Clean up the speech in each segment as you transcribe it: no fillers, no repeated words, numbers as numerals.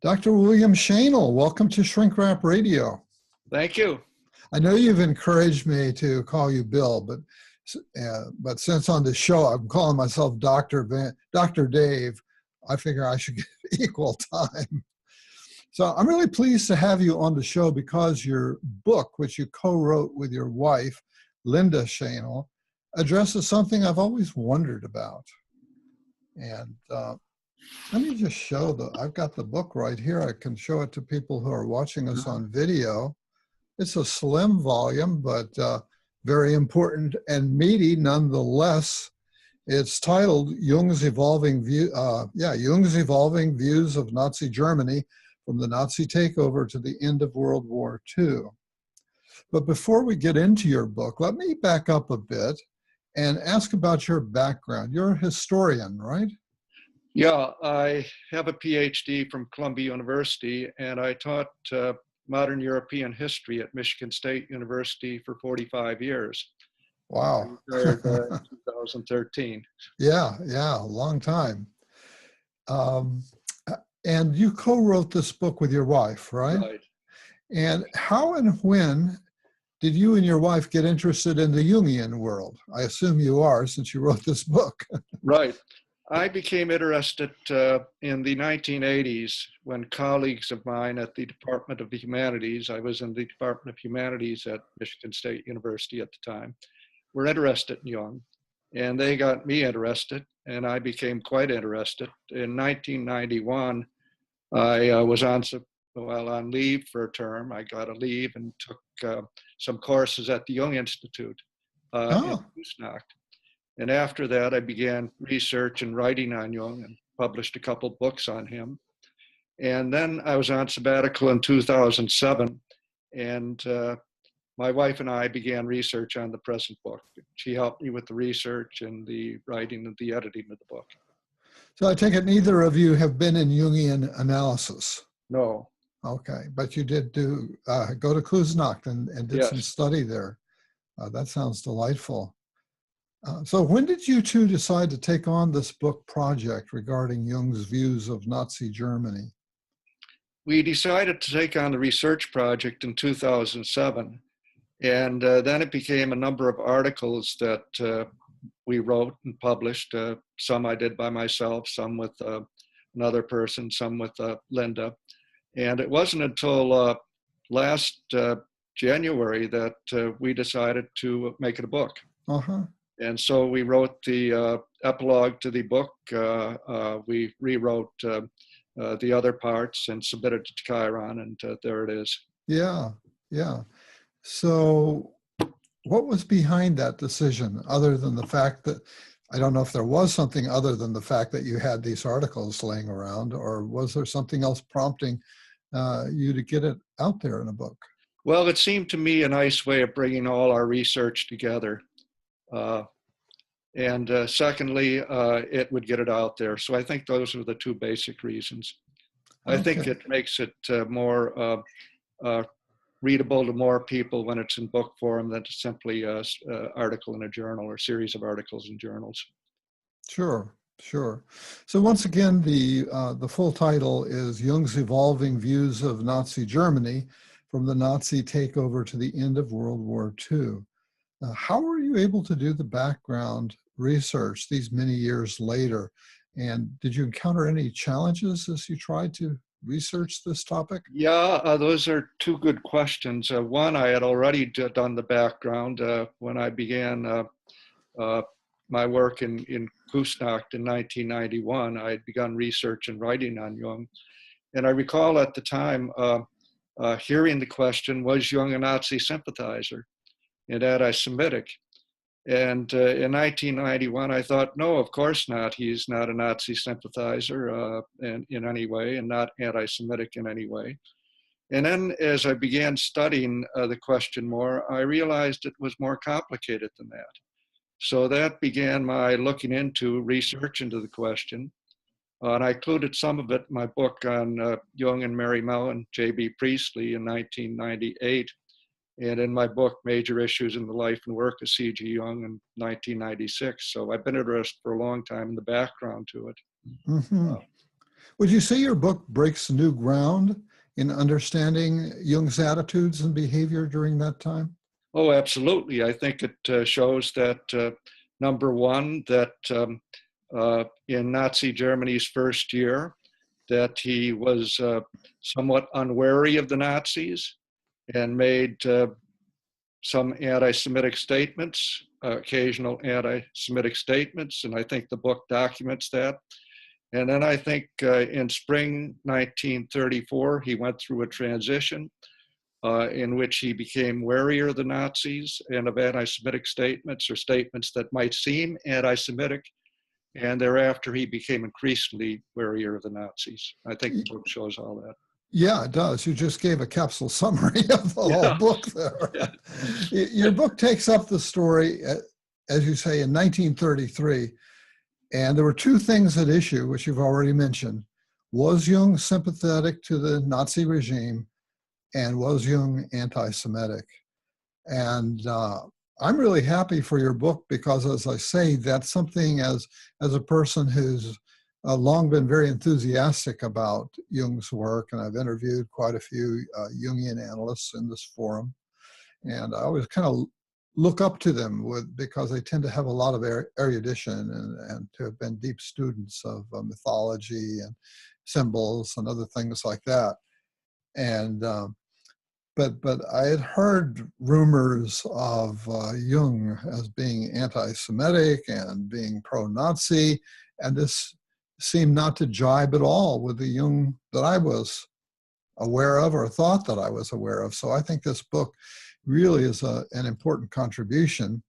Dr. William Schoenl, welcome to Shrink Wrap Radio. Thank you. I know you've encouraged me to call you Bill, but since on the show I'm calling myself Dr. Dave, I figure I should get equal time. So I'm really pleased to have you on the show because your book, which you co-wrote with your wife, Linda Schoenl, addresses something I've always wondered about. And let me just I've got the book right here. I can show it to people who are watching us on video. It's a slim volume, but very important and meaty nonetheless. It's titled Jung's Evolving Views of Nazi Germany from the Nazi Takeover to the End of World War II. But before we get into your book, let me back up a bit and ask about your background. You're a historian, right? Yeah, I have a PhD from Columbia University, and I taught modern European history at Michigan State University for 45 years. Wow. I retired in 2013. Yeah, a long time. And you co-wrote this book with your wife, right? Right. And how and when did you and your wife get interested in the Jungian world? I assume you are, since you wrote this book. Right. I became interested in the 1980s when colleagues of mine at the Department of the Humanities, I was in the Department of Humanities at Michigan State University at the time, were interested in Jung. And they got me interested, and I became quite interested. In 1991, I was on leave for a term. I got a leave and took some courses at the Jung Institute in Küsnacht. And after that, I began research and writing on Jung and published a couple books on him. And then I was on sabbatical in 2007, and my wife and I began research on the present book. She helped me with the research and the writing and the editing of the book. So I take it neither of you have been in Jungian analysis? No. Okay, but you did go to Küsnacht and did some study there. That sounds delightful. So when did you two decide to take on this book project regarding Jung's views of Nazi Germany? We decided to take on the research project in 2007, and then it became a number of articles that we wrote and published. Some I did by myself, some with another person, some with Linda. And it wasn't until last January that we decided to make it a book. Uh-huh. And so we wrote the epilogue to the book. We rewrote the other parts and submitted it to Chiron, and there it is. Yeah. So what was behind that decision, other than the fact that, I don't know if there was something other than the fact that you had these articles laying around, or was there something else prompting you to get it out there in a book? Well, it seemed to me a nice way of bringing all our research together. And secondly, it would get it out there. So I think those are the two basic reasons. I think it makes it more readable to more people when it's in book form than simply an article in a journal or series of articles in journals. Sure. So once again, the full title is Jung's Evolving Views of Nazi Germany from the Nazi Takeover to the End of World War II. How were you able to do the background research these many years later? And did you encounter any challenges as you tried to research this topic? Yeah, those are two good questions. One, I had already done the background when I began my work in Küsnacht in 1991. I had begun research and writing on Jung. And I recall at the time hearing the question, was Jung a Nazi sympathizer and anti-Semitic? And in 1991, I thought, no, of course not. He's not a Nazi sympathizer in any way, and not anti-Semitic in any way. And then as I began studying the question more, I realized it was more complicated than that. So that began my looking into research into the question. And I included some of it in my book on Jung and Mary Mellon, J.B. Priestley in 1998. And in my book, Major Issues in the Life and Work of C.G. Jung in 1996. So I've been interested for a long time in the background to it. Mm-hmm. Would you say your book breaks new ground in understanding Jung's attitudes and behavior during that time? Oh, absolutely. I think it shows that, number one, that in Nazi Germany's first year, that he was somewhat unwary of the Nazis and made some anti-Semitic statements, occasional anti-Semitic statements, and I think the book documents that. And then I think in spring 1934, he went through a transition in which he became warier of the Nazis and of anti-Semitic statements or statements that might seem anti-Semitic. And thereafter, he became increasingly warier of the Nazis. I think the book shows all that. Yeah, it does. You just gave a capsule summary of the whole book there. Yeah. Your book takes up the story, as you say, in 1933. And there were two things at issue, which you've already mentioned. Was Jung sympathetic to the Nazi regime? And was Jung anti-Semitic? And I'm really happy for your book because, as I say, that's something as a person who's long been very enthusiastic about Jung's work, and I've interviewed quite a few Jungian analysts in this forum, and I always kind of look up to them because they tend to have a lot of erudition and to have been deep students of mythology and symbols and other things like that. And but I had heard rumors of Jung as being anti-Semitic and being pro-Nazi, and this seemed not to jibe at all with the Jung that I was aware of or thought that I was aware of. So I think this book really is an important contribution,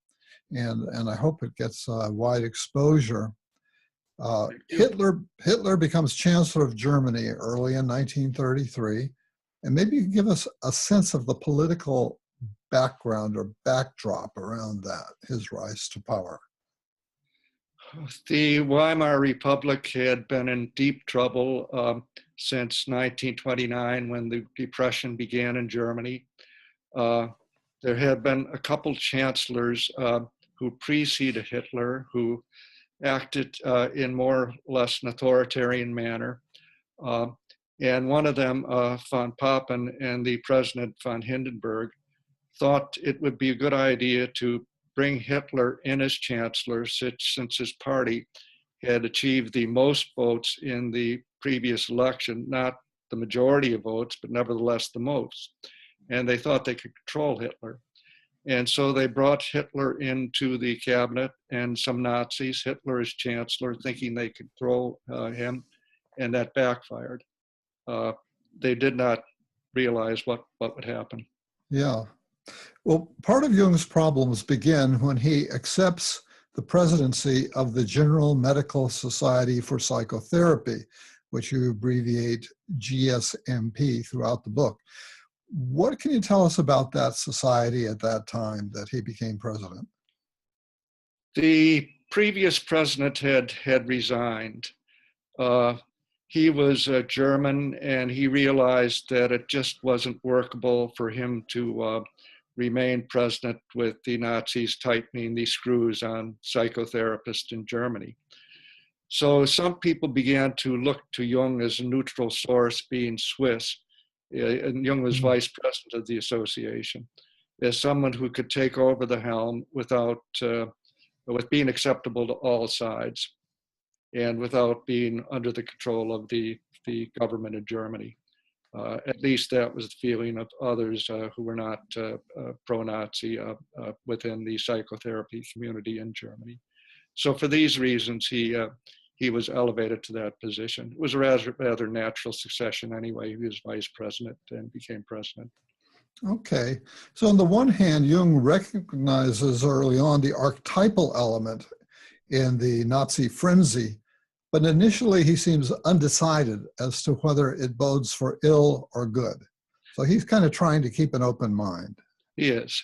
and I hope it gets wide exposure. Hitler becomes Chancellor of Germany early in 1933, and maybe you can give us a sense of the political background or backdrop around that, his rise to power. The Weimar Republic had been in deep trouble since 1929 when the Depression began in Germany. There had been a couple chancellors who preceded Hitler who acted in more or less an authoritarian manner. And one of them, von Papen, and the president, von Hindenburg, thought it would be a good idea to bring Hitler in as chancellor since his party had achieved the most votes in the previous election, not the majority of votes, but nevertheless the most. And they thought they could control Hitler. And so they brought Hitler into the cabinet and some Nazis, Hitler as chancellor, thinking they could throw him, and that backfired. They did not realize what would happen. Yeah. Well, part of Jung's problems begin when he accepts the presidency of the General Medical Society for Psychotherapy, which you abbreviate GSMP throughout the book. What can you tell us about that society at that time that he became president? The previous president had resigned. He was German, and he realized that it just wasn't workable for him to remain president with the Nazis tightening the screws on psychotherapists in Germany. So some people began to look to Jung as a neutral source, being Swiss, and Jung was vice president of the association, as someone who could take over the helm with being acceptable to all sides and without being under the control of the government of Germany. At least that was the feeling of others who were not pro-Nazi within the psychotherapy community in Germany. So for these reasons, he was elevated to that position. It was a rather natural succession anyway. He was vice president and became president. Okay. So on the one hand, Jung recognizes early on the archetypal element in the Nazi frenzy, but initially he seems undecided as to whether it bodes for ill or good. So he's kind of trying to keep an open mind. He is.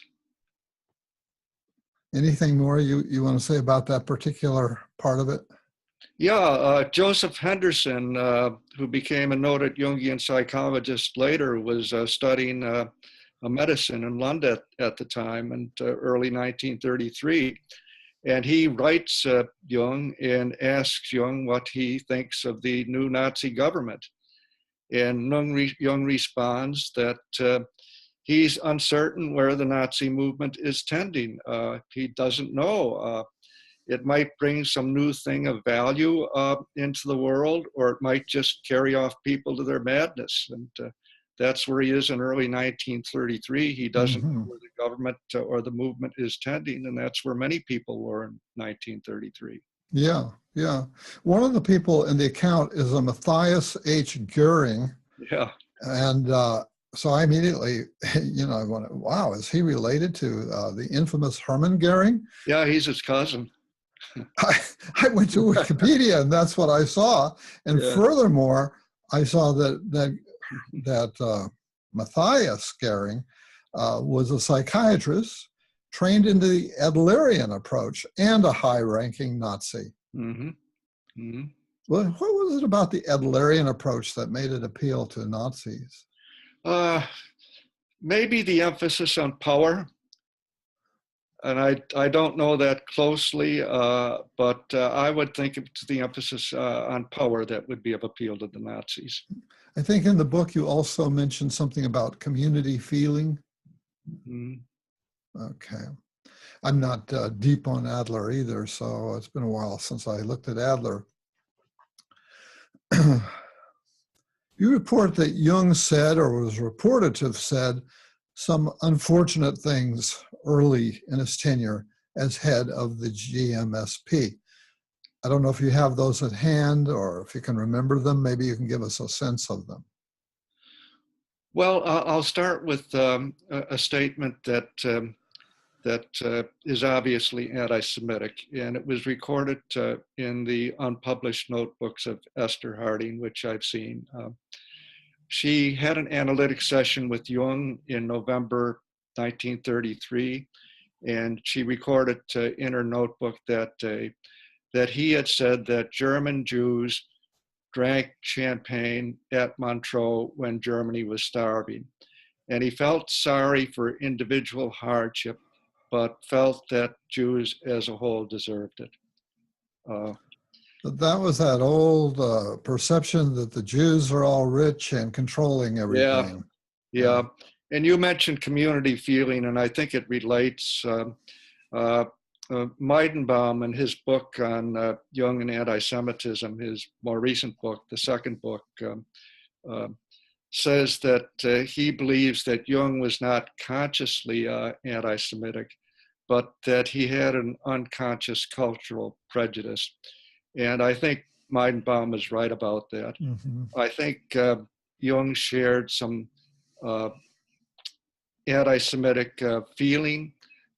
Anything more you want to say about that particular part of it? Yeah, Joseph Henderson, who became a noted Jungian psychologist later, was studying medicine in London at the time, in early 1933. And he writes Jung and asks Jung what he thinks of the new Nazi government. And Jung responds that he's uncertain where the Nazi movement is tending. He doesn't know. It might bring some new thing of value into the world, or it might just carry off people to their madness. And that's where he is in early 1933. He doesn't know where the government or the movement is tending, and that's where many people were in 1933. Yeah, yeah. One of the people in the account is a Matthias H. Goering. Yeah. And so I immediately, I went, wow, is he related to the infamous Hermann Goering? Yeah, he's his cousin. I went to Wikipedia and that's what I saw. And furthermore, I saw that Matthias Goering was a psychiatrist trained in the Adlerian approach and a high-ranking Nazi. Mm-hmm. Mm-hmm. Well, what was it about the Adlerian approach that made it appeal to Nazis? Maybe the emphasis on power. And I don't know that closely, but I would think it's the emphasis on power that would be of appeal to the Nazis. I think in the book you also mentioned something about community feeling. Mm-hmm. Okay. I'm not deep on Adler either, so it's been a while since I looked at Adler. You report that Jung said, or was reported to have said, some unfortunate things early in his tenure as head of the GMSP. I don't know if you have those at hand or if you can remember them. Maybe you can give us a sense of them. Well, I'll start with a statement that is obviously anti-Semitic, and it was recorded in the unpublished notebooks of Esther Harding, which I've seen. She had an analytic session with Jung in November 1933, and she recorded in her notebook that he had said that German Jews drank champagne at Montreux when Germany was starving. And he felt sorry for individual hardship, but felt that Jews as a whole deserved it. That was that old perception that the Jews are all rich and controlling everything. Yeah. And you mentioned community feeling, and I think it relates. Meidenbaum, in his book on Jung and anti-Semitism, his more recent book, the second book, says that he believes that Jung was not consciously anti-Semitic, but that he had an unconscious cultural prejudice. And I think Meidenbaum is right about that. Mm-hmm. I think Jung shared some anti-Semitic feeling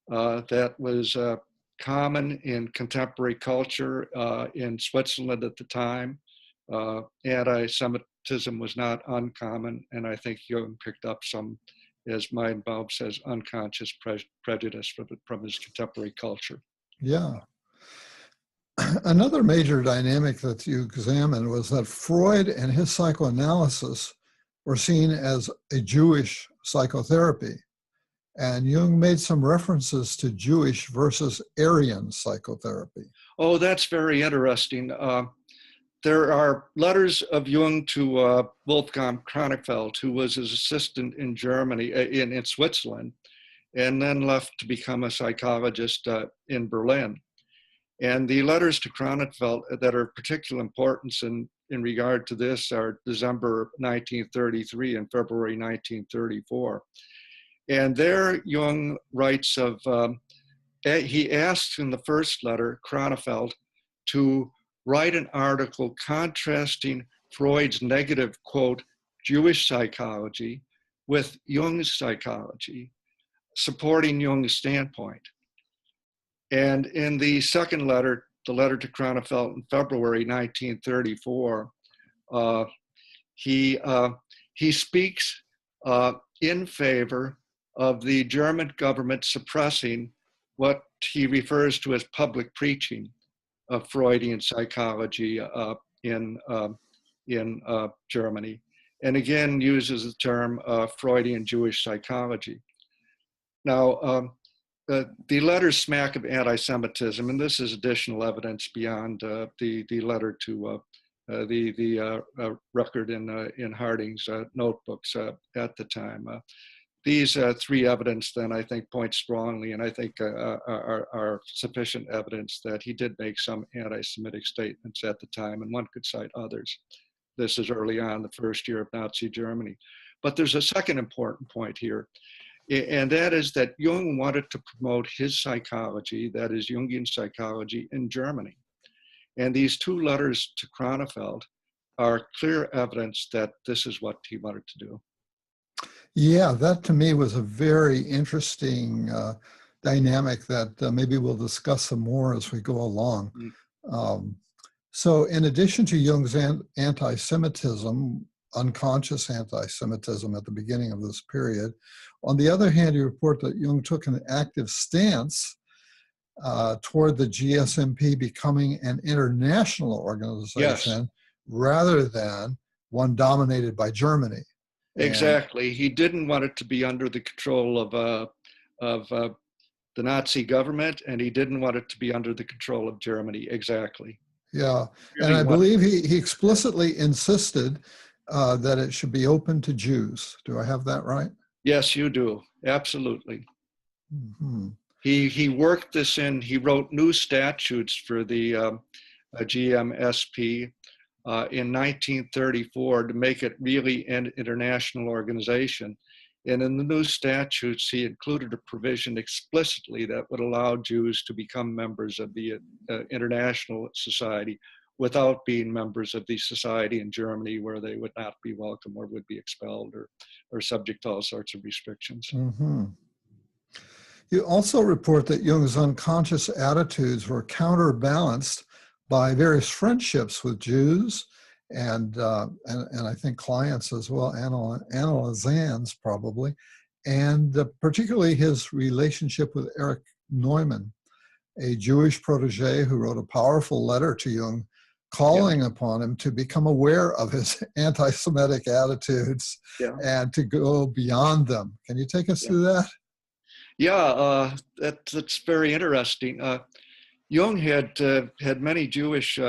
that was common in contemporary culture in Switzerland at the time. Anti-Semitism was not uncommon, and I think Jung picked up some, as Meidenbaum says, unconscious prejudice from his contemporary culture. Yeah. Another major dynamic that you examined was that Freud and his psychoanalysis were seen as a Jewish psychotherapy. And Jung made some references to Jewish versus Aryan psychotherapy. Oh, that's very interesting. There are letters of Jung to Wolfgang Kronefeld, who was his assistant in Germany, in Switzerland, and then left to become a psychologist in Berlin. And the letters to Kronefeld that are of particular importance in regard to this are December 1933 and February 1934. And there Jung writes of, he asks in the first letter, Kronefeld, to write an article contrasting Freud's negative, quote, Jewish psychology with Jung's psychology, supporting Jung's standpoint. And in the second letter, the letter to Kronefeld in February 1934, he speaks in favor of the German government suppressing what he refers to as public preaching of Freudian psychology in Germany, and again uses the term Freudian Jewish psychology. Now, the letters smack of anti-Semitism, and this is additional evidence beyond the letter to the record in Harding's notebooks at the time. These three evidence then I think point strongly, and I think are sufficient evidence that he did make some anti-Semitic statements at the time, and one could cite others. This is early on, the first year of Nazi Germany. But there's a second important point here, and that is that Jung wanted to promote his psychology, that is Jungian psychology, in Germany. And these two letters to Kronefeld are clear evidence that this is what he wanted to do. Yeah, that to me was a very interesting dynamic that maybe we'll discuss some more as we go along. So in addition to Jung's anti-Semitism, unconscious anti-Semitism at the beginning of this period, on the other hand, you report that Jung took an active stance toward the GSMP becoming an international organization, yes, rather than one dominated by Germany. Exactly. He didn't want it to be under the control of the Nazi government, and he didn't want it to be under the control of Germany. Exactly. Yeah, and I believe he explicitly insisted that it should be open to Jews. Do I have that right? Yes, you do. Absolutely. Mm-hmm. He worked this in. He wrote new statutes for the GMSP in 1934 to make it really an international organization. And in the new statutes, he included a provision explicitly that would allow Jews to become members of the international society without being members of the society in Germany, where they would not be welcome or would be expelled or subject to all sorts of restrictions. Mm-hmm. You also report that Jung's unconscious attitudes were counterbalanced by various friendships with Jews and I think clients as well, analyzans probably, and particularly his relationship with Erich Neumann, a Jewish protege who wrote a powerful letter to Jung calling upon him to become aware of his anti-Semitic attitudes and to go beyond them. Can you take us through that? Yeah, that's very interesting. Jung had many Jewish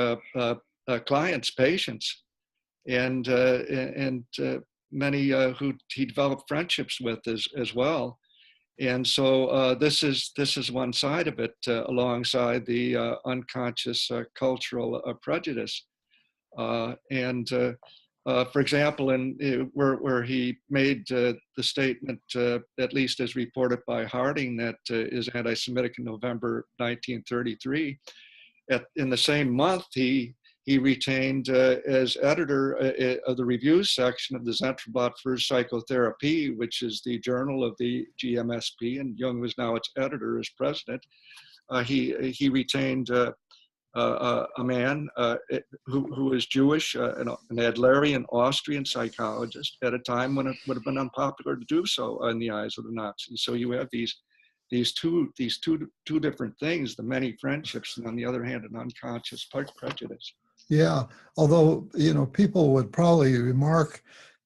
clients, patients, and many who he developed friendships with as well. And so this is one side of it, alongside the unconscious cultural prejudice. For example, where he made the statement, at least as reported by Harding, that is anti-Semitic in November 1933, in the same month, he retained as editor of the review section of the Zentralblatt für Psychotherapie, which is the journal of the GMSP, and Jung was now its editor as president. He retained a man who is Jewish, an Adlerian Austrian psychologist, at a time when it would have been unpopular to do so in the eyes of the Nazis. So you have these two different things: the many friendships, and on the other hand, an unconscious prejudice. Yeah, although people would probably remark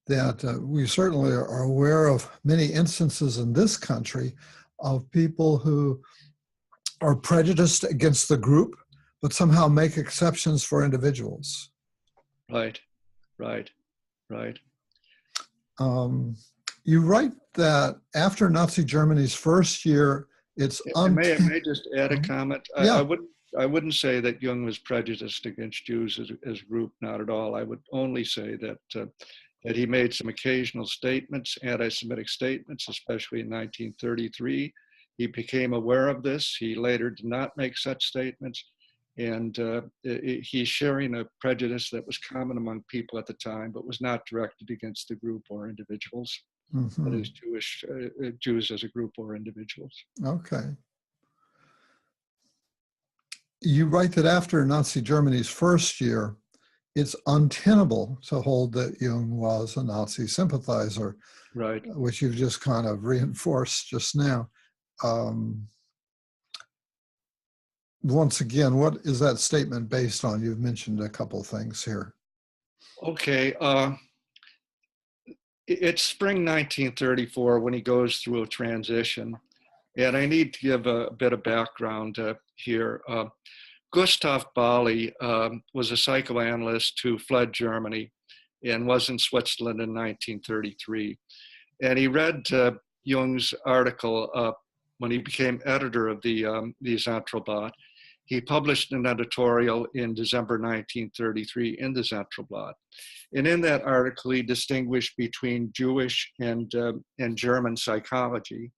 that we certainly are aware of many instances in this country of people who are prejudiced against the group, but somehow make exceptions for individuals. Right. You write that after Nazi Germany's first year, it's I may just add a comment. Yeah. I wouldn't say that Jung was prejudiced against Jews as a group, not at all. I would only say that he made some occasional statements, anti-Semitic statements, especially in 1933. He became aware of this. He later did not make such statements. And he's sharing a prejudice that was common among people at the time, but was not directed against the group or individuals. Mm-hmm. That is, Jews as a group or individuals. Okay. You write that after Nazi Germany's first year, it's untenable to hold that Jung was a Nazi sympathizer, right? Which you've just kind of reinforced just now. Once again, what is that statement based on? You've mentioned a couple of things here. Okay. It's spring 1934 when he goes through a transition. And I need to give a bit of background here. Gustav Bali was a psychoanalyst who fled Germany and was in Switzerland in 1933. And he read Jung's article when he became editor of the Zentralblatt. He published an editorial in December 1933 in the Zentralblatt. And in that article, he distinguished between Jewish and German psychology.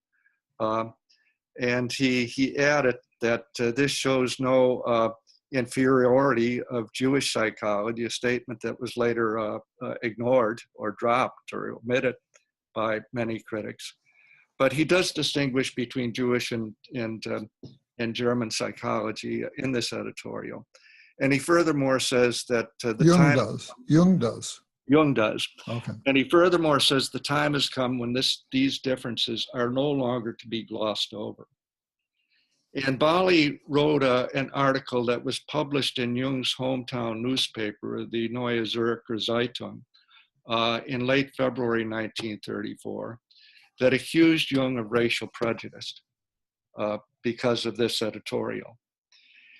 And he added that this shows no inferiority of Jewish psychology, a statement that was later ignored or dropped or omitted by many critics. But he does distinguish between Jewish and German psychology in this editorial. And he furthermore says that Jung does. Okay. And he furthermore says the time has come when these differences are no longer to be glossed over. And Bali wrote an article that was published in Jung's hometown newspaper, the Neue Zürcher Zeitung, in late February 1934, that accused Jung of racial prejudice because of this editorial.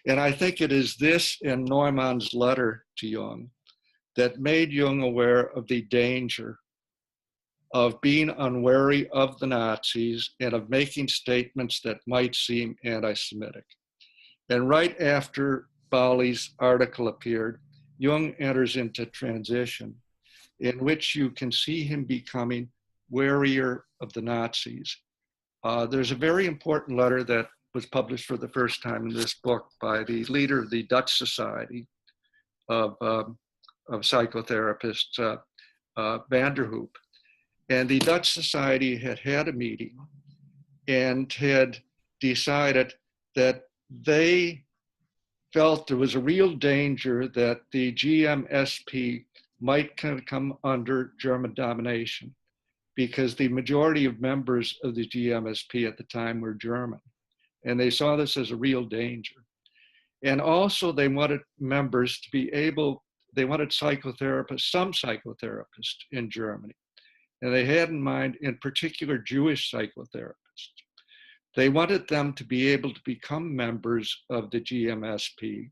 And I think it is this and Neumann's letter to Jung that made Jung aware of the danger of being unwary of the Nazis and of making statements that might seem anti-Semitic. And right after Bali's article appeared, Jung enters into transition in which you can see him becoming warier of the Nazis. There's a very important letter that was published for the first time in this book by the leader of the Dutch Society of Psychotherapists, Van der Hoop. And the Dutch Society had a meeting and had decided that they felt there was a real danger that the GMSP might come under German domination because the majority of members of the GMSP at the time were German. And they saw this as a real danger. And also they wanted members to be able, they wanted psychotherapists, some psychotherapists in Germany. And they had in mind, in particular, Jewish psychotherapists. They wanted them to be able to become members of the GMSP,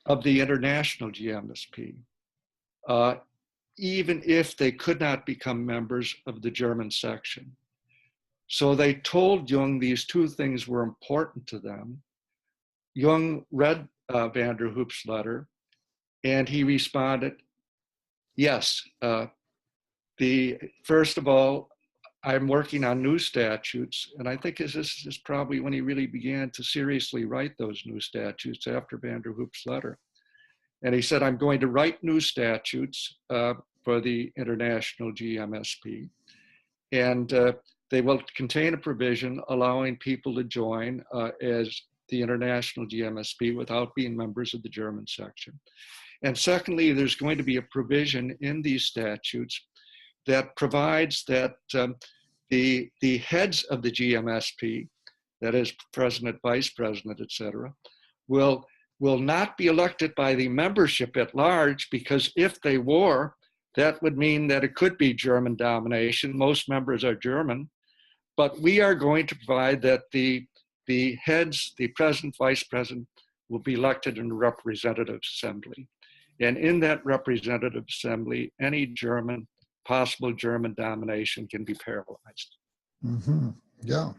of the international GMSP, even if they could not become members of the German section. So they told Jung these two things were important to them. Jung read Van der Hoop's letter, and he responded, yes, first of all, I'm working on new statutes, and I think this is probably when he really began to seriously write those new statutes after Van der Hoop's letter. And he said, I'm going to write new statutes for the international GMSP, and they will contain a provision allowing people to join as the international GMSP without being members of the German section. And secondly, there's going to be a provision in these statutes that provides that the heads of the GMSP, that is president, vice president, et cetera, will not be elected by the membership at large, because if they were, that would mean that it could be German domination. Most members are German, but we are going to provide that the heads, the president, vice president, will be elected in a representative assembly. And in that representative assembly, any possible German domination can be paralyzed. Mm-hmm. Yeah.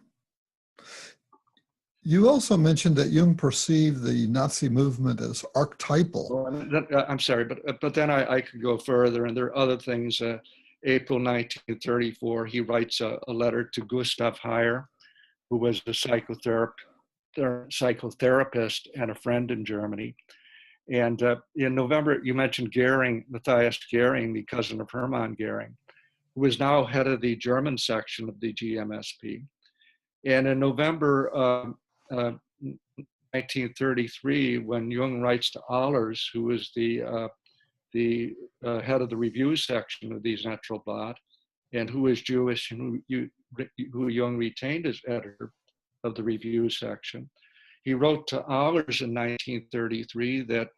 You also mentioned that Jung perceived the Nazi movement as archetypal. I'm sorry, but then I could go further, and there are other things. April 1934, he writes a letter to Gustav Heyer, who was a psychotherapist and a friend in Germany. And in November, you mentioned Goering, Matthias Goering, the cousin of Hermann Goering, who is now head of the German section of the GMSP. And in November 1933, when Jung writes to Ahlers, who was the head of the review section of the Zentralblatt, and who is Jewish, and who Jung retained as editor of the review section, he wrote to Ahlers in 1933 that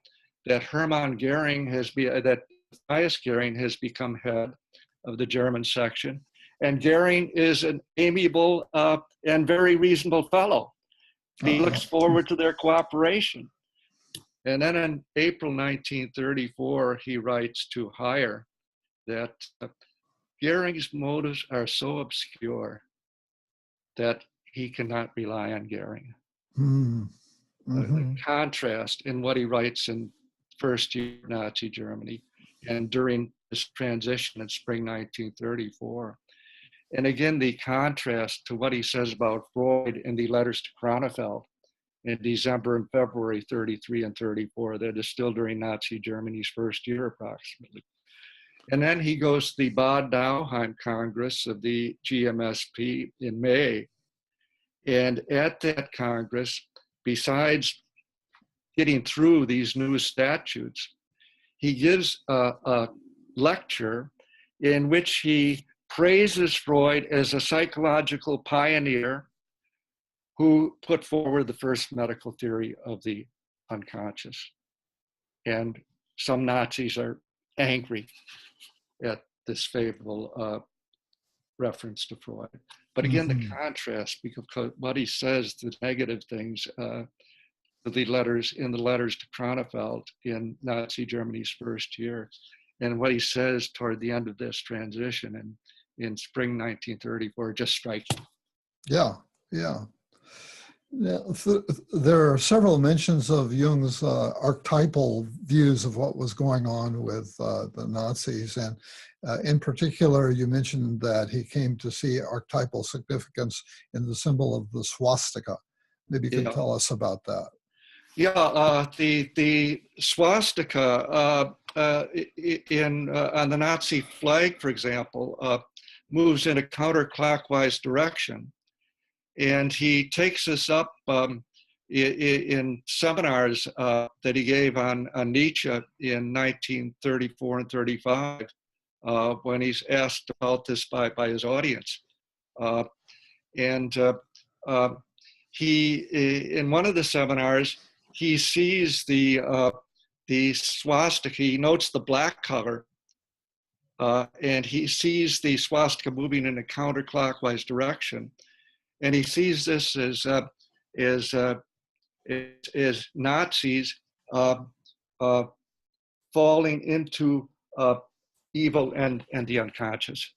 Hermann Goering that Matthias Goering has become head of the German section, And Goering is an amiable and very reasonable fellow. He looks forward to their cooperation. And then in April 1934, he writes to Heyer that Goering's motives are so obscure that he cannot rely on Goering. The contrast in what he writes in first year Nazi Germany and during this transition in spring 1934. And again, the contrast to what he says about Freud in the letters to Kronefeld in December and February 33 and 34, that is still during Nazi Germany's first year approximately. And then he goes to the Bad Nauheim Congress of the GMSP in May. And at that Congress, besides getting through these new statutes, he gives a lecture in which he praises Freud as a psychological pioneer who put forward the first medical theory of the unconscious. And some Nazis are angry at this favorable reference to Freud. But again, the contrast, because what he says, the negative things, the letters to Kronefeld in Nazi Germany's first year, and what he says toward the end of this transition in spring 1934, just striking. Yeah, yeah. There are several mentions of Jung's archetypal views of what was going on with the Nazis. And in particular, you mentioned that he came to see archetypal significance in the symbol of the swastika. Maybe you can tell us about that. Yeah, the swastika on the Nazi flag, for example, moves in a counterclockwise direction. And he takes this up in seminars that he gave on Nietzsche in 1934 and 35 when he's asked about this by his audience. He, in one of the seminars, he sees the swastika, he notes the black color, and he sees the swastika moving in a counterclockwise direction. And he sees this as Nazis falling into evil and the unconscious.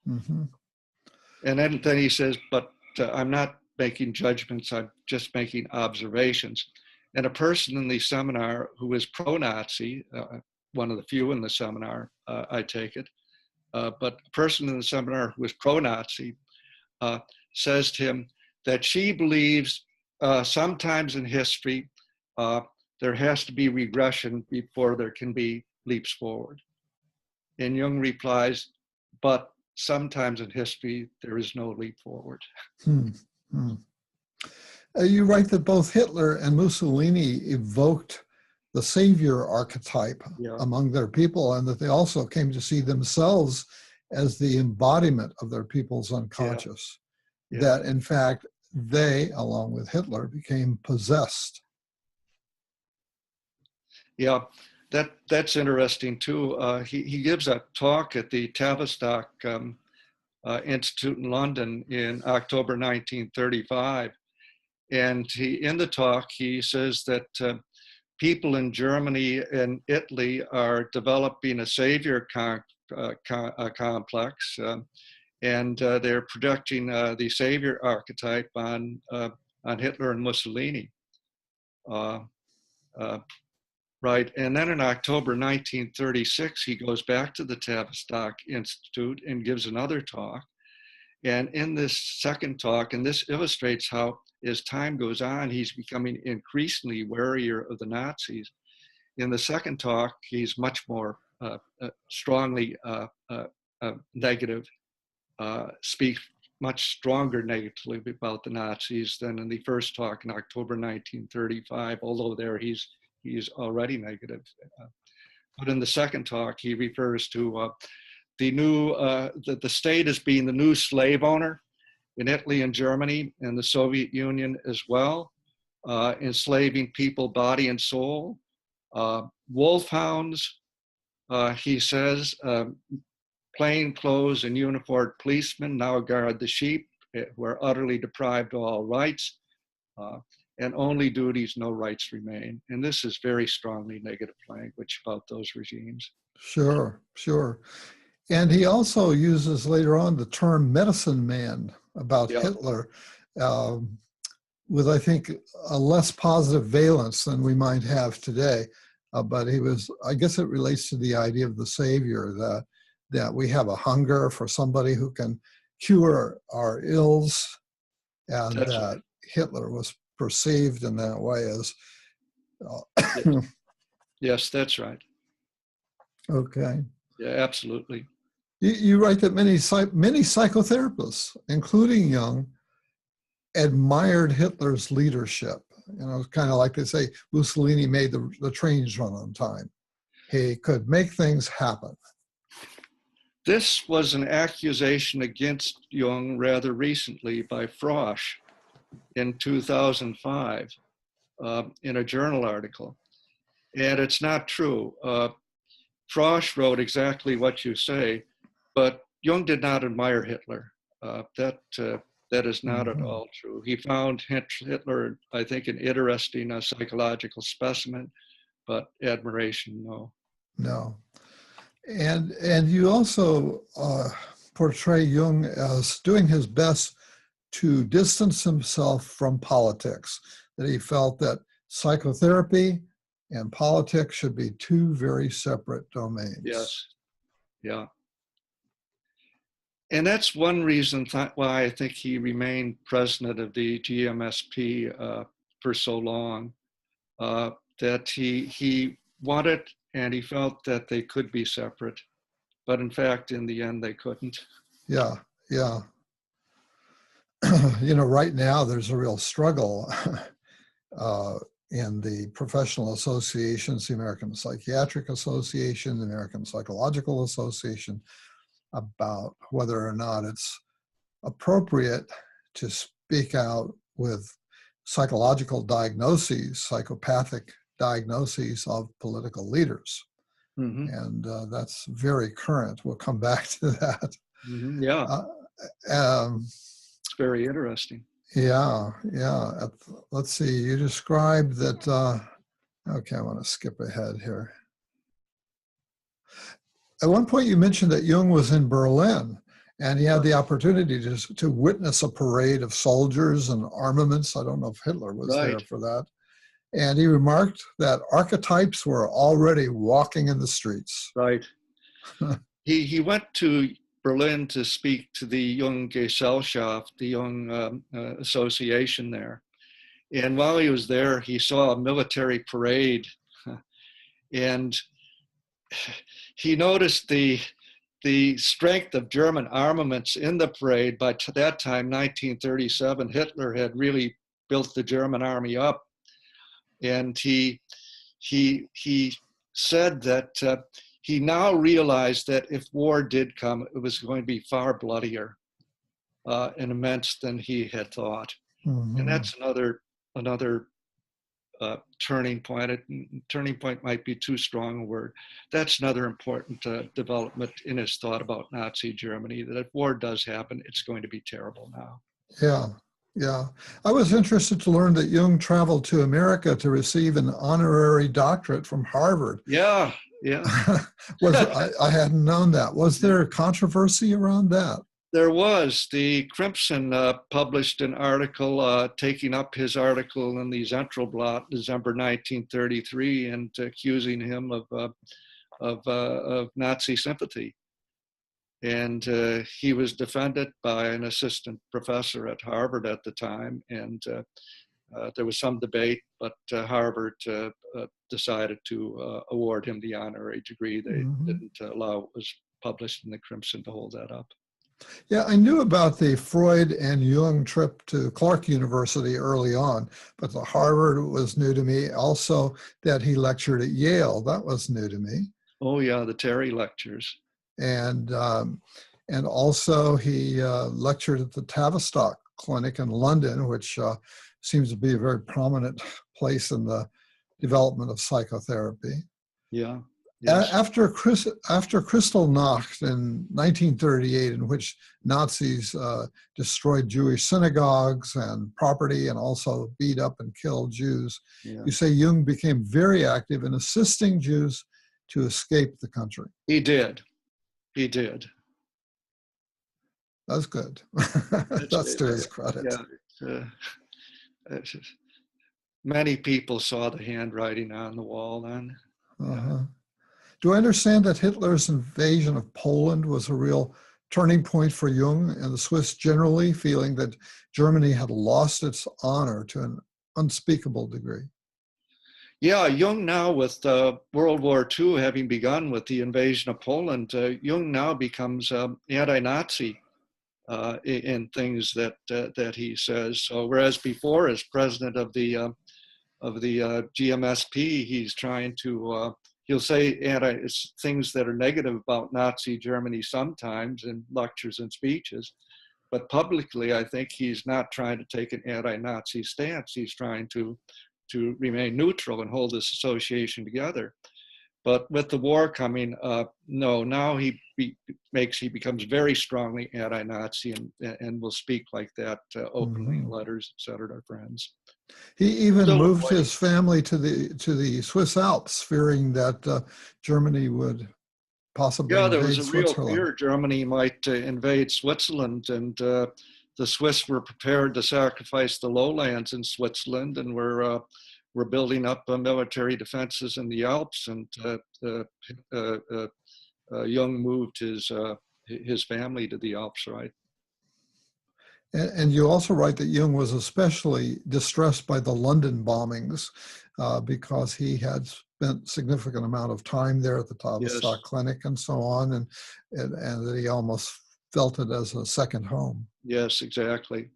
And then he says, but I'm not making judgments, I'm just making observations. And a person in the seminar who is pro-Nazi, one of the few in the seminar, I take it, but a person in the seminar who is pro-Nazi says to him that she believes sometimes in history there has to be regression before there can be leaps forward. And Jung replies, but sometimes in history there is no leap forward. You write that both Hitler and Mussolini evoked the savior archetype among their people, and that they also came to see themselves as the embodiment of their people's unconscious. That in fact, they, along with Hitler, became possessed. Yeah, that's interesting too. He gives a talk at the Tavistock Institute in London in October 1935. And in the talk, he says that people in Germany and Italy are developing a savior complex, and they're projecting the savior archetype on Hitler and Mussolini. Right, and then in October 1936, he goes back to the Tavistock Institute and gives another talk. And in this second talk, and this illustrates how as time goes on, he's becoming increasingly warier of the Nazis. In the second talk, he's much more strongly negative, speaks much stronger negatively about the Nazis than in the first talk in October 1935, although there he's already negative. But in the second talk, he refers to the new, the state as being the new slave owner in Italy and Germany and the Soviet Union as well, enslaving people, body and soul. Wolfhounds, he says, plainclothes and uniformed policemen now guard the sheep, who are utterly deprived of all rights, and only duties, no rights remain. And this is very strongly negative language about those regimes. Sure, sure. And he also uses later on the term medicine man about Yeah. Hitler, with, I think, a less positive valence than we might have today. But he was, I guess it relates to the idea of the savior, that we have a hunger for somebody who can cure our ills, and That's that right. Hitler was perceived in that way as, Yes, that's right. okay. Yeah, absolutely. You write that many psychotherapists, including Jung, admired Hitler's leadership. You know, it's kind of like they say Mussolini made the trains run on time. He could make things happen. This was an accusation against Jung rather recently by Frosch in 2005 in a journal article. And it's not true. Frosch wrote exactly what you say, but Jung did not admire Hitler. That is not at all true. He found Hitler, I think, an interesting psychological specimen, but admiration, no. No. And you also portray Jung as doing his best to distance himself from politics, that he felt that psychotherapy and politics should be two very separate domains. Yes, yeah. And that's one reason why I think he remained president of the GMSP for so long, that he wanted and he felt that they could be separate. But in fact, in the end, they couldn't. Yeah, yeah. You know, right now there's a real struggle in the professional associations, the American Psychiatric Association, the American Psychological Association, about whether or not it's appropriate to speak out with psychological diagnoses, psychopathic diagnoses of political leaders. Mm-hmm. And that's very current. We'll come back to that. Mm-hmm. Yeah. It's very interesting. Yeah, yeah. Let's see, you described that, okay, I want to skip ahead here. At one point you mentioned that Jung was in Berlin and he had the opportunity to witness a parade of soldiers and armaments. I don't know if Hitler was there for that. And he remarked that archetypes were already walking in the streets. Right. He went to Berlin to speak to the Jung Gesellschaft, the Jung association there. And while he was there, he saw a military parade. And he noticed the strength of German armaments in the parade. By that time, 1937, Hitler had really built the German army up. And he said that he now realized that if war did come, it was going to be far bloodier and immense than he had thought. Mm-hmm. And that's another turning point. Turning point might be too strong a word. That's another important development in his thought about Nazi Germany, that if war does happen, it's going to be terrible now. Yeah. Yeah. I was interested to learn that Jung traveled to America to receive an honorary doctorate from Harvard. Yeah. Yeah. I hadn't known that. Was there a controversy around that? There was. The Crimson published an article taking up his article in the Zentralblatt, December 1933, and accusing him of Nazi sympathy. And he was defended by an assistant professor at Harvard at the time, and there was some debate, but Harvard decided to award him the honorary degree. They didn't allow what was published in the Crimson to hold that up. Yeah, I knew about the Freud and Jung trip to Clark University early on, but the Harvard was new to me. Also, that he lectured at Yale, that was new to me. Oh yeah, the Terry lectures. And also he lectured at the Tavistock Clinic in London, which seems to be a very prominent place in the development of psychotherapy. Yeah. Yes. After Kristallnacht in 1938, in which Nazis destroyed Jewish synagogues and property and also beat up and killed Jews, Yeah. you say Jung became very active in assisting Jews to escape the country. He did. He did. That's good. That's to his credit. Yeah. Many people saw the handwriting on the wall then. Uh-huh. Do I understand that Hitler's invasion of Poland was a real turning point for Jung and the Swiss generally, feeling that Germany had lost its honor to an unspeakable degree? Yeah, Jung now, with World War II having begun with the invasion of Poland, Jung now becomes anti-Nazi in things that he says. So whereas before, as president of the GMSP, he's trying to he'll say things that are negative about Nazi Germany sometimes in lectures and speeches, but publicly, I think he's not trying to take an anti-Nazi stance. He's trying to remain neutral and hold this association together. But with the war coming, no, now he becomes very strongly anti-Nazi and will speak like that openly in letters, et cetera, to friends. He even moved his family to the Swiss Alps, fearing that Germany would possibly invade there was a real Switzerland. fear Germany might invade Switzerland, and the Swiss were prepared to sacrifice the lowlands in Switzerland, and were building up military defenses in the Alps. And Jung moved his family to the Alps, right? And you also write that Jung was especially distressed by the London bombings because he had spent significant amount of time there at the Tavistock Clinic and so on, and that he almost felt it as a second home. Yes, exactly.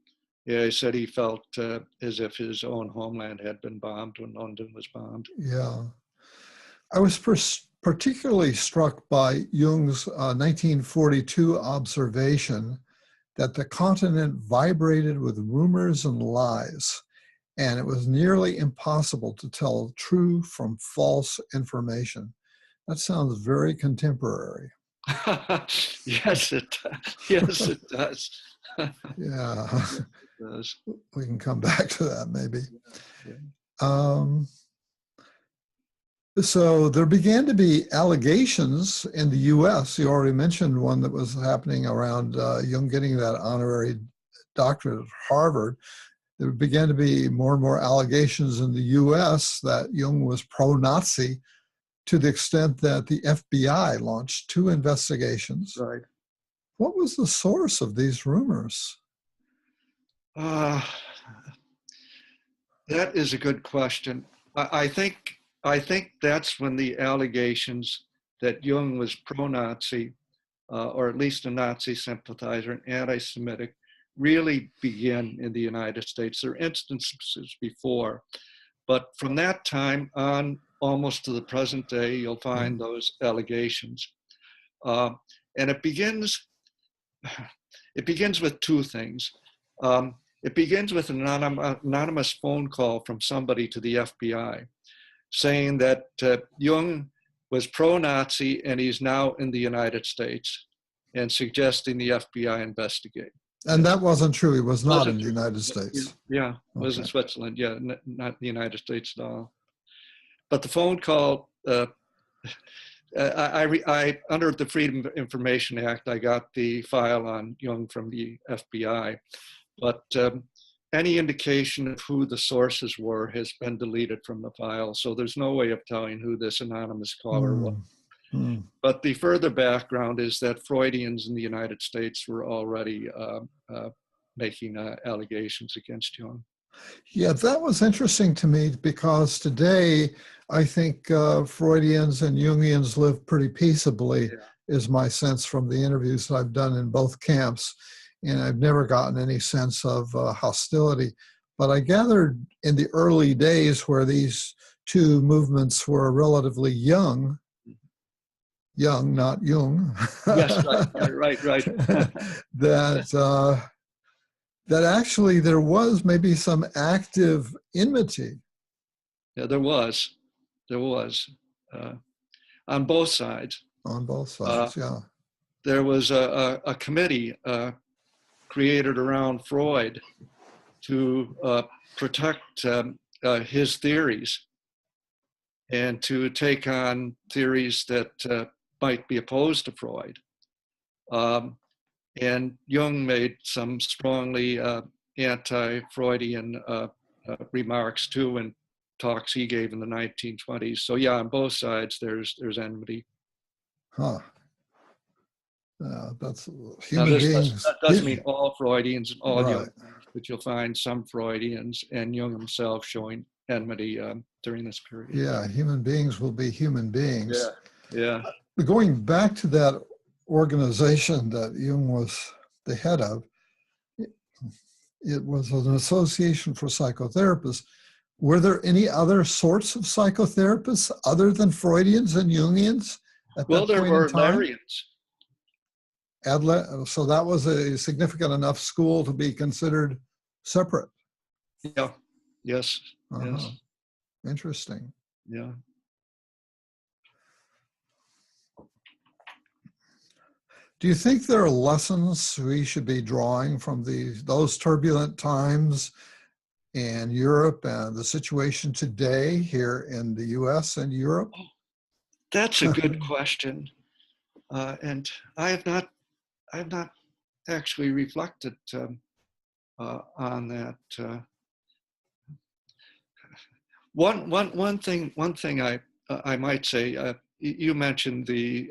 Yeah, he said he felt as if his own homeland had been bombed when London was bombed. Yeah. I was particularly struck by Jung's 1942 observation that the continent vibrated with rumors and lies, and it was nearly impossible to tell true from false information. That sounds very contemporary. Yes, it does. Yes, it does. Yeah. It does. We can come back to that maybe. Yeah. So there began to be allegations in the US. You already mentioned one that was happening around Jung getting that honorary doctorate at Harvard. There began to be more and more allegations in the US that Jung was pro-Nazi, to the extent that the FBI launched 2 investigations. Right. What was the source of these rumors? That is a good question. I think that's when the allegations that Jung was pro-Nazi, or at least a Nazi sympathizer, and anti-Semitic, really begin in the United States. There are instances before, but from that time on, almost to the present day, you'll find those allegations. And it begins with 2 things. It begins with an anonymous phone call from somebody to the FBI saying that Jung was pro-Nazi and he's now in the United States, and suggesting the FBI investigate. And that wasn't true. He was not in the United States. Yeah, was in Switzerland. Yeah, not the United States at all. But the phone call, I under the Freedom of Information Act, I got the file on Jung from the FBI, but any indication of who the sources were has been deleted from the file. So there's no way of telling who this anonymous caller was. But the further background is that Freudians in the United States were already making allegations against Jung. Yeah, that was interesting to me, because today I think Freudians and Jungians live pretty peaceably, is my sense from the interviews that I've done in both camps. And I've never gotten any sense of hostility. But I gathered in the early days, where these 2 movements were relatively young, not Jung. Yes, right. that actually there was maybe some active enmity. Yeah, there was. on both sides. On both Uh, sides, yeah. there was a committee created around Freud to protect his theories and to take on theories that might be opposed to Freud. And Jung made some strongly anti-Freudian remarks too in talks he gave in the 1920s. So yeah, on both sides there's enmity. Huh. That's Now human beings. that doesn't mean all Freudians and all Right. Jungians, but you'll find some Freudians and Jung himself showing enmity during this period. Yeah, human beings will be human beings. Yeah. Going back to that organization that Jung was the head of, it was an association for psychotherapists. Were there any other sorts of psychotherapists other than Freudians and Jungians at Well, that there point were in time? Adlerians. So that was a significant enough school to be considered separate. Yeah. Yes. Uh-huh. Yes. Interesting. Yeah. Do you think there are lessons we should be drawing from those turbulent times in Europe and the situation today here in the US and Europe? That's a good question. And I have not actually reflected on that. One thing I might say. You mentioned the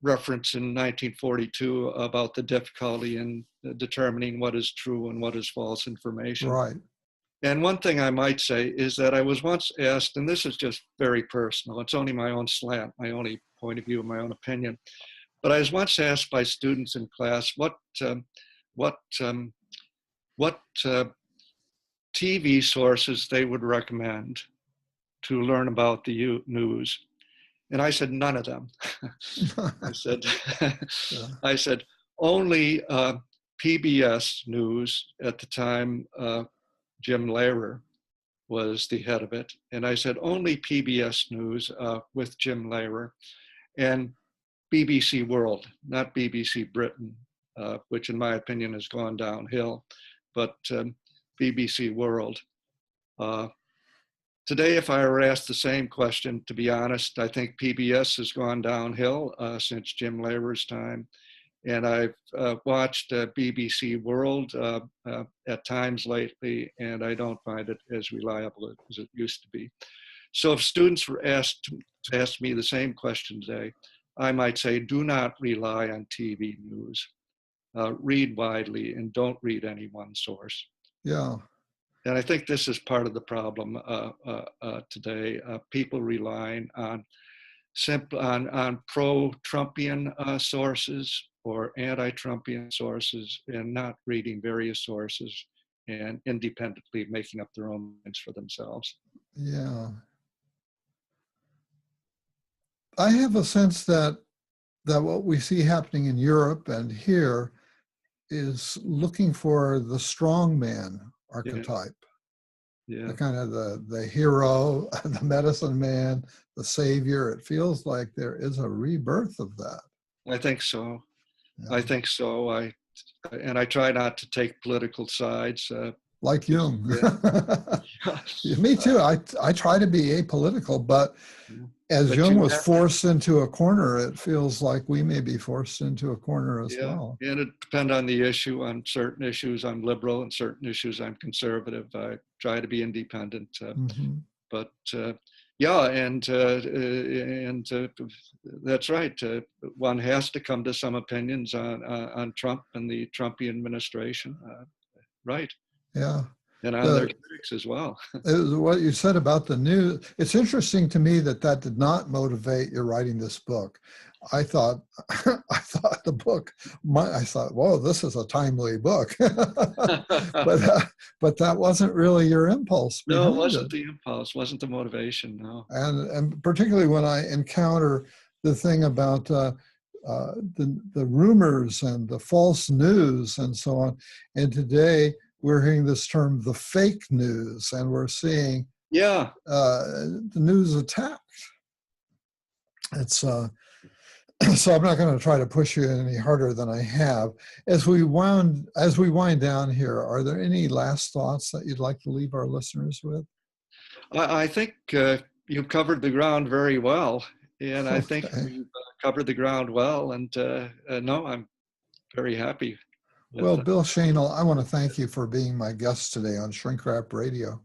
reference in 1942 about the difficulty in determining what is true and what is false information. Right. And one thing I might say is that I was once asked, and this is just very personal, it's only my own slant, my only point of view, my own opinion, but I was once asked by students in class what TV sources they would recommend to learn about the news. And I said, none of them. I said, only PBS News at the time. Jim Lehrer was the head of it. And I said, only PBS News with Jim Lehrer, and BBC World, not BBC Britain, which in my opinion has gone downhill, but BBC World. Today, if I were asked the same question, to be honest, I think PBS has gone downhill since Jim Lehrer's time. And I've watched BBC World at times lately, and I don't find it as reliable as it used to be. So if students were asked to ask me the same question today, I might say, do not rely on TV news. Read widely and don't read any one source. Yeah. And I think this is part of the problem today. People relying on pro-Trumpian sources or anti-Trumpian sources and not reading various sources and independently making up their own minds for themselves. Yeah. I have a sense that what we see happening in Europe and here is looking for the strong man archetype. Yeah. The kind of the hero, the medicine man, the savior. It feels like there is a rebirth of that. I think so. Yeah. I think so. I try not to take political sides. Like Jung. Yeah. Me too. I try to be apolitical, but as Jung was forced into a corner, it feels like we may be forced into a corner as well. And it depends on the issue. On certain issues, I'm liberal. On certain issues, I'm conservative. I try to be independent. But and that's right. One has to come to some opinions on Trump and the Trumpian administration. Right. Yeah. And on their critics as well. What you said about the news, it's interesting to me that did not motivate your writing this book. I thought the book, I thought, whoa, this is a timely book. but that wasn't really your impulse. No, it wasn't the impulse, wasn't the motivation, no. And particularly when I encounter the thing about the rumors and the false news and so on. And today, we're hearing this term, the fake news, and we're seeing the news attacked. it's so I'm not going to try to push you any harder than I have. As we wind down here, are there any last thoughts that you'd like to leave our listeners with? I think you've covered the ground very well, and I think Okay. we've covered the ground well. And no, I'm very happy with Well, Bill Schoenl, I want to thank you for being my guest today on Shrink Wrap Radio.